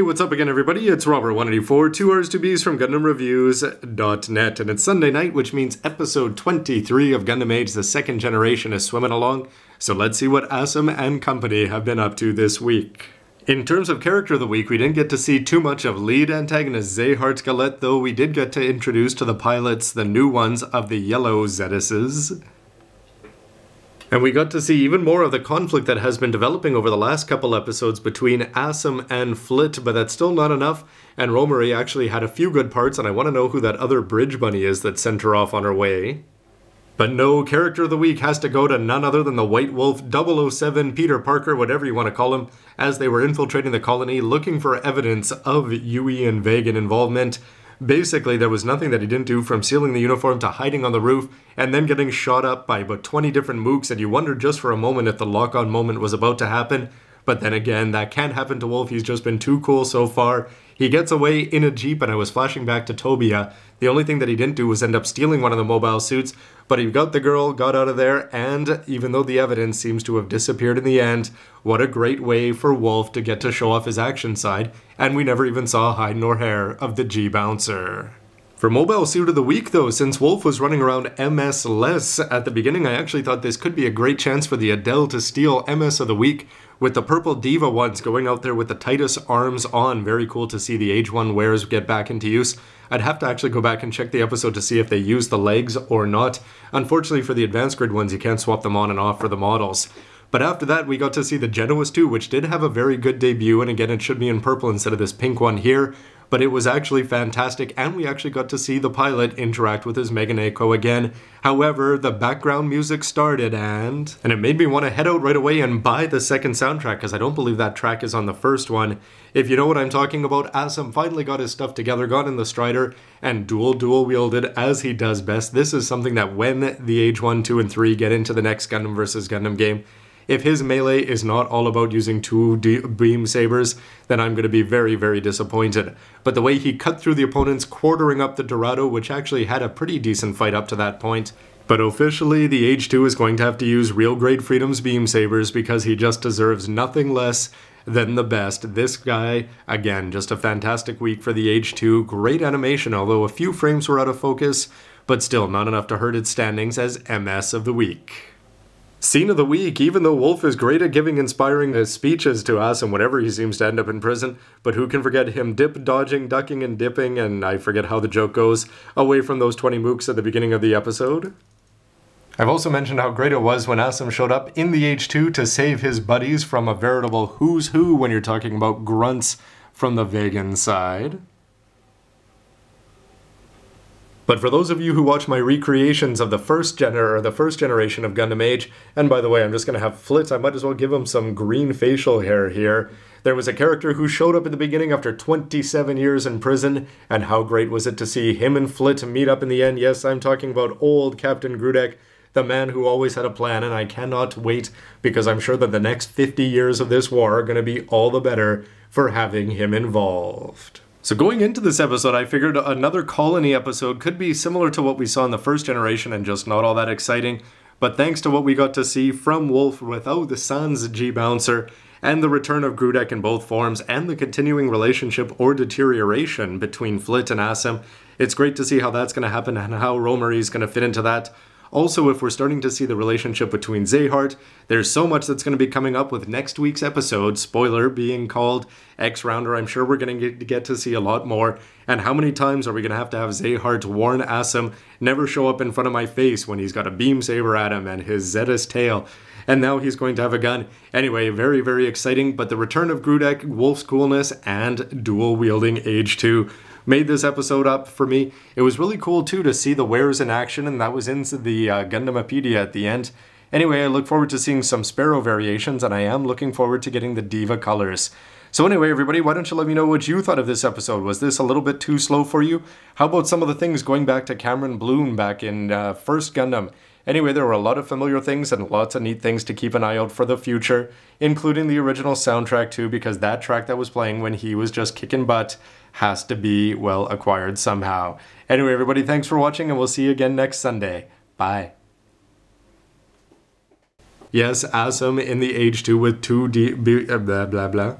Hey, what's up again, everybody? It's Robert184, 2 R's 2 B's from GundamReviews.net, and it's Sunday night, which means episode 23 of Gundam Age, the second generation, is swimming along. So let's see what Asum and company have been up to this week. In terms of character of the week, we didn't get to see too much of lead antagonist Zehart's Galette, though we did get to introduce to the pilots the new ones of the yellow Zedises. And we got to see even more of the conflict that has been developing over the last couple episodes between Asum and Flit, but that's still not enough, and Romary actually had a few good parts, and I want to know who that other bridge bunny is that sent her off on her way. But no, character of the week has to go to none other than the White Wolf 007 Peter Parker, whatever you want to call him, as they were infiltrating the colony looking for evidence of Yui and Vagan involvement. Basically, there was nothing that he didn't do, from sealing the uniform to hiding on the roof and then getting shot up by about 20 different mooks, and you wondered just for a moment if the lock-on moment was about to happen. But then again, that can't happen to Wolf. He's just been too cool so far. He gets away in a jeep, and I was flashing back to Tobia. The only thing that he didn't do was end up stealing one of the mobile suits, but he got the girl, got out of there, and even though the evidence seems to have disappeared in the end, what a great way for Wolf to get to show off his action side, and we never even saw hide nor hair of the G-Bouncer. For Mobile Suit of the Week, though, since Wolf was running around MS-less at the beginning, I actually thought this could be a great chance for the Adele to steal MS of the Week, with the purple Diva ones going out there with the Titus arms on. Very cool to see the Age 1 wares get back into use. I'd have to actually go back and check the episode to see if they use the legs or not. Unfortunately for the Advanced Grid ones, you can't swap them on and off for the models. But after that, we got to see the Genoas 2, which did have a very good debut, and again, it should be in purple instead of this pink one here. But it was actually fantastic, and we actually got to see the pilot interact with his Megan Echo again. However, the background music started, and it made me want to head out right away and buy the second soundtrack, because I don't believe that track is on the first one. If you know what I'm talking about, Asum finally got his stuff together, got in the Strider, and dual wielded as he does best. This is something that when the Age 1, 2, and 3 get into the next Gundam vs. Gundam game, if his melee is not all about using two beam sabers, then I'm going to be very, very disappointed. But the way he cut through the opponents, quartering up the Dorado, which actually had a pretty decent fight up to that point. But officially, the Age 2 is going to have to use Real Grade Freedom's beam sabers because he just deserves nothing less than the best. This guy, again, just a fantastic week for the Age 2. Great animation, although a few frames were out of focus, but still not enough to hurt its standings as MS of the Week. Scene of the week, even though Wolf is great at giving inspiring speeches to Asum whenever he seems to end up in prison, but who can forget him dodging, ducking, and dipping, and I forget how the joke goes, away from those 20 mooks at the beginning of the episode? I've also mentioned how great it was when Asum showed up in the H2 to save his buddies from a veritable who's who when you're talking about grunts from the Vagan side. But for those of you who watch my recreations of the first generation of Gundam Age, and by the way, I'm just going to have Flit, I might as well give him some green facial hair here. There was a character who showed up at the beginning after 27 years in prison, and how great was it to see him and Flit meet up in the end. Yes, I'm talking about old Captain Grudek, the man who always had a plan, and I cannot wait, because I'm sure that the next 50 years of this war are going to be all the better for having him involved. So going into this episode, I figured another colony episode could be similar to what we saw in the first generation and just not all that exciting. But thanks to what we got to see from Wolf without the Sans G-Bouncer, and the return of Grudek in both forms, and the continuing relationship or deterioration between Flit and Asum, it's great to see how that's going to happen and how Romary is going to fit into that. Also, if we're starting to see the relationship between Zehart, there's so much that's going to be coming up with next week's episode, spoiler being called X-Rounder. I'm sure we're going to get to see a lot more. And how many times are we going to have Zehart warn Asum, never show up in front of my face when he's got a beam saber at him and his Zedis tail, and now he's going to have a gun. Anyway, very, very exciting, but the return of Grudek, Wolf's coolness, and dual-wielding Age 2 made this episode up for me. It was really cool too to see the wares in action, and that was in the Gundamapedia at the end. Anyway, I look forward to seeing some Sparrow variations, and I am looking forward to getting the Diva colors. So anyway, everybody, why don't you let me know what you thought of this episode? Was this a little bit too slow for you? How about some of the things going back to Cameron Bloom back in First Gundam? Anyway, there were a lot of familiar things and lots of neat things to keep an eye out for the future, including the original soundtrack too, because that track that was playing when he was just kicking butt has to be, well, acquired somehow. Anyway, everybody, thanks for watching, and we'll see you again next Sunday. Bye. Yes, Asum in the Age 2 with blah blah blah.